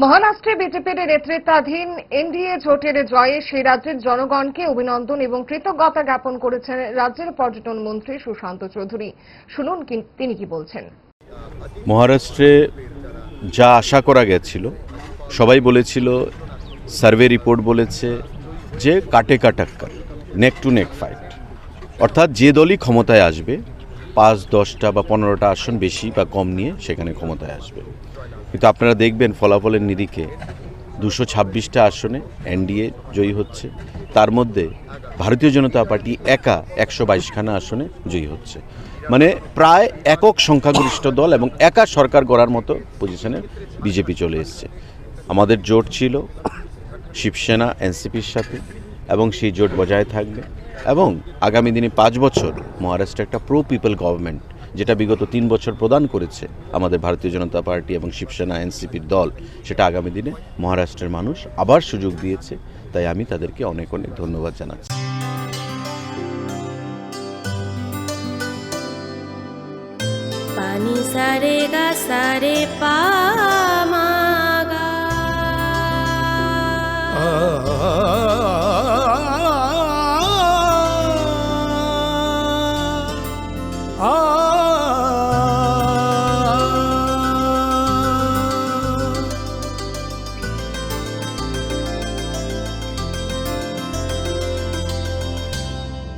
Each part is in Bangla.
মহারাষ্ট্রে বিজেপির নেতৃত্বাধীন এনডিএ জোটের জয়ে সেই রাজ্যের জনগণকে অভিনন্দন এবং কৃতজ্ঞতা জ্ঞাপন করেছেন রাজ্যের পর্যটন মন্ত্রী সুশান্ত চৌধুরী। শুনুন তিনি কি বলছেন। মহারাষ্ট্রে যা আশা করা গেছিল, সবাই বলেছিল, সার্ভে রিপোর্ট বলেছে যে কাটে কাটাক্কার, নেক টু নেক ফাইট, অর্থাৎ যে দলই ক্ষমতায় আসবে 5-10টা বা 15টা আসন বেশি বা কম নিয়ে সেখানে ক্ষমতায় আসবে। কিন্তু আপনারা দেখবেন ফলাফলের নিরিখে 226টা আসনে এনডিএ জয়ী হচ্ছে, তার মধ্যে ভারতীয় জনতা পার্টি একা 122খানা আসনে জয়ী হচ্ছে। মানে প্রায় একক সংখ্যাগরিষ্ঠ দল এবং একা সরকার গড়ার মতো পজিশনে বিজেপি চলে এসছে। আমাদের জোট ছিল শিবসেনা এনসিপির সাথে এবং সেই জোট বজায় থাকবে এবং আগামী দিনে 5 বছর মহারাষ্ট্রে একটা প্রো পিপল গভর্নমেন্ট, যেটা বিগত 3 বছর প্রদান করেছে আমাদের ভারতীয় জনতা পার্টি এবং শিবসেনা এনসিপির দল, সেটা আগামী দিনে মহারাষ্ট্রের মানুষ আবার সুযোগ দিয়েছে। তাই আমি তাদেরকে অনেক অনেক ধন্যবাদ জানাচ্ছি। পানি সারে গা সারে পা মা গা।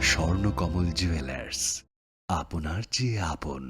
স্বর্ণকমল জুয়েলার্স, আপনার চেয়ে আপন।